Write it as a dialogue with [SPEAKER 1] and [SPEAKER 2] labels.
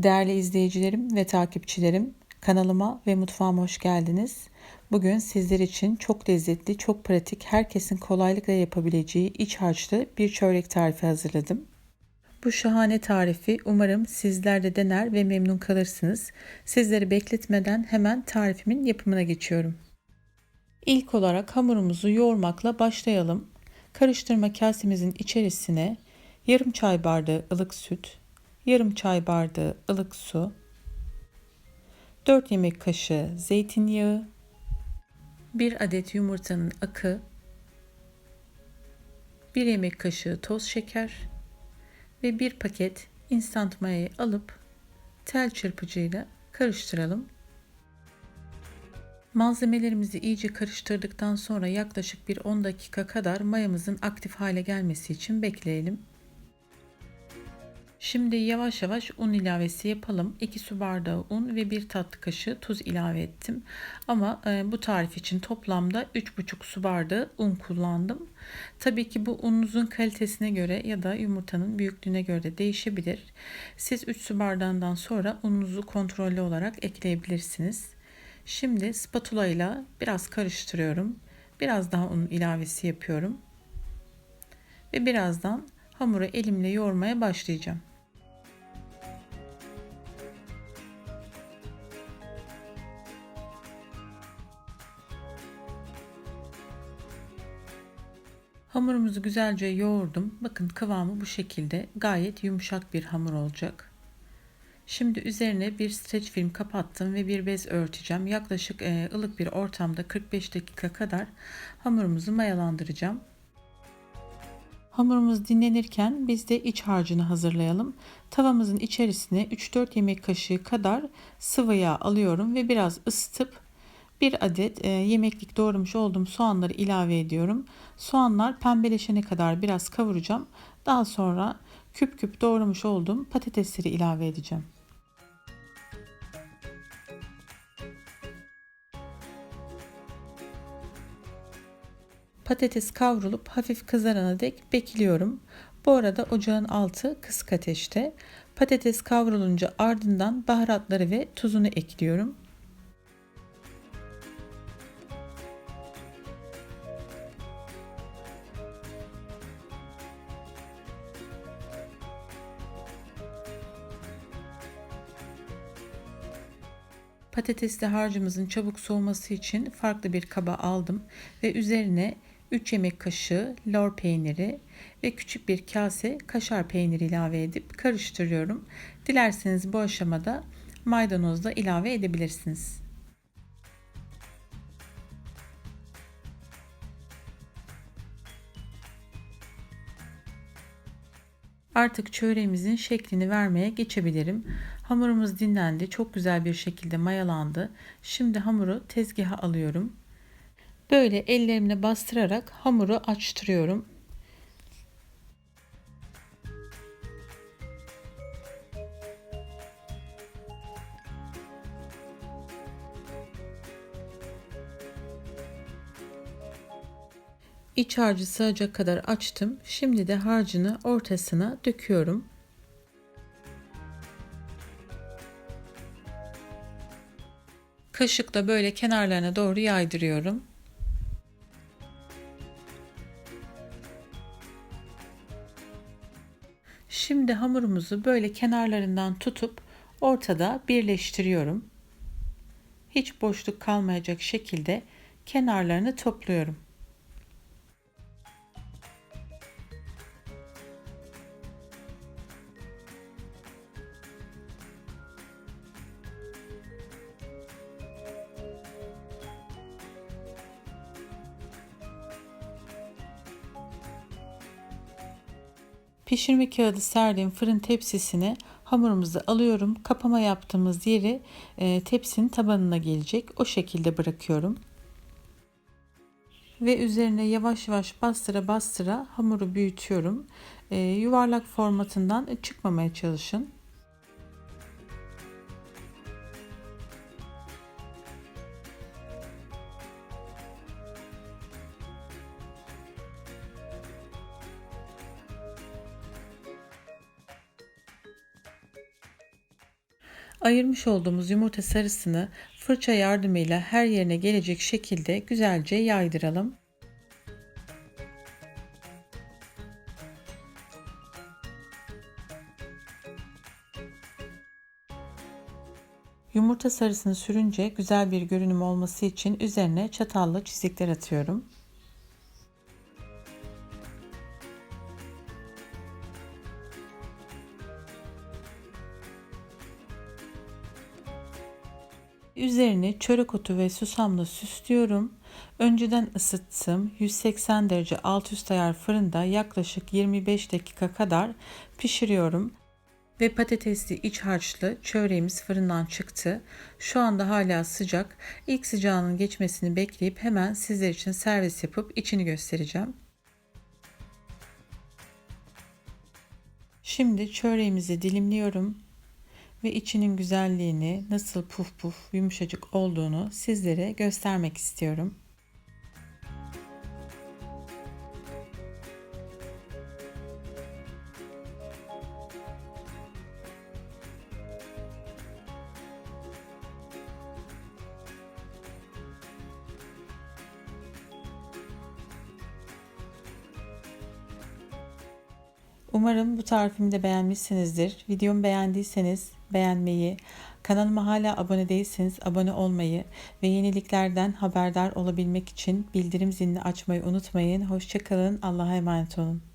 [SPEAKER 1] Değerli izleyicilerim ve takipçilerim, kanalıma ve mutfağıma hoş geldiniz. Bugün sizler için çok lezzetli, çok pratik, herkesin kolaylıkla yapabileceği iç harçlı bir çörek tarifi hazırladım. Bu şahane tarifi umarım sizler de dener ve memnun kalırsınız. Sizleri bekletmeden hemen tarifimin yapımına geçiyorum. İlk olarak hamurumuzu yoğurmakla başlayalım. Karıştırma kasemizin içerisine yarım çay bardağı ılık süt, yarım çay bardağı ılık su, 4 yemek kaşığı zeytinyağı, 1 adet yumurtanın akı, 1 yemek kaşığı toz şeker ve 1 paket instant mayayı alıp tel çırpıcıyla karıştıralım. Malzemelerimizi iyice karıştırdıktan sonra yaklaşık bir 10 dakika kadar mayamızın aktif hale gelmesi için bekleyelim. Şimdi yavaş yavaş un ilavesi yapalım. 2 su bardağı un ve 1 tatlı kaşığı tuz ilave ettim. Ama bu tarif için toplamda 3,5 su bardağı un kullandım. Tabii ki bu ununuzun kalitesine göre ya da yumurtanın büyüklüğüne göre de değişebilir. Siz 3 su bardağından sonra ununuzu kontrollü olarak ekleyebilirsiniz. Şimdi spatula ile biraz karıştırıyorum. Biraz daha un ilavesi yapıyorum. Ve birazdan hamuru elimle yoğurmaya başlayacağım. Hamurumuzu güzelce yoğurdum. Bakın kıvamı bu şekilde. Gayet yumuşak bir hamur olacak. Şimdi üzerine bir streç film kapattım ve bir bez örteceğim. Yaklaşık ılık bir ortamda 45 dakika kadar hamurumuzu mayalandıracağım. Hamurumuz dinlenirken biz de iç harcını hazırlayalım. Tavamızın içerisine 3-4 yemek kaşığı kadar sıvı yağ alıyorum ve biraz ısıtıp bir adet yemeklik doğramış olduğum soğanları ilave ediyorum. Soğanlar pembeleşene kadar biraz kavuracağım. Daha sonra küp küp doğramış olduğum patatesleri ilave edeceğim. Patates kavrulup hafif kızarana dek bekliyorum. Bu arada ocağın altı kısık ateşte. Patates kavrulunca ardından baharatları ve tuzunu ekliyorum. Patatesli harcımızın çabuk soğuması için farklı bir kaba aldım ve üzerine 3 yemek kaşığı lor peyniri ve küçük bir kase kaşar peyniri ilave edip karıştırıyorum. Dilerseniz bu aşamada maydanoz da ilave edebilirsiniz. Artık çöreğimizin şeklini vermeye geçebilirim. Hamurumuz dinlendi. Çok güzel bir şekilde mayalandı. Şimdi hamuru tezgaha alıyorum. Böyle ellerimle bastırarak hamuru açtırıyorum. İç harcı sığacak kadar açtım. Şimdi de harcını ortasına döküyorum. Kaşıkla böyle kenarlarına doğru yaydırıyorum. Şimdi hamurumuzu böyle kenarlarından tutup ortada birleştiriyorum. Hiç boşluk kalmayacak şekilde kenarlarını topluyorum. Pişirme kağıdı serdiğim fırın tepsisine hamurumuzu alıyorum. Kapama yaptığımız yeri tepsinin tabanına gelecek. O şekilde bırakıyorum. Ve üzerine yavaş yavaş bastıra bastıra hamuru büyütüyorum. Yuvarlak formatından çıkmamaya çalışın. Ayırmış olduğumuz yumurta sarısını fırça yardımıyla her yerine gelecek şekilde güzelce yaydıralım. Yumurta sarısını sürünce güzel bir görünüm olması için üzerine çatalla çizikler atıyorum. Üzerini çörek otu ve susamla süslüyorum. Önceden ısıttığım 180 derece alt üst ayar fırında yaklaşık 25 dakika kadar pişiriyorum. Ve patatesli iç harçlı çöreğimiz fırından çıktı. Şu anda hala sıcak. İlk sıcağının geçmesini bekleyip hemen sizler için servis yapıp içini göstereceğim. Şimdi çöreğimizi dilimliyorum ve içinin güzelliğini, nasıl puf puf yumuşacık olduğunu sizlere göstermek istiyorum. Umarım bu tarifimi de beğenmişsinizdir. Videomu beğendiyseniz beğenmeyi, kanalıma hala abone değilseniz abone olmayı ve yeniliklerden haberdar olabilmek için bildirim zilini açmayı unutmayın. Hoşça kalın. Allah'a emanet olun.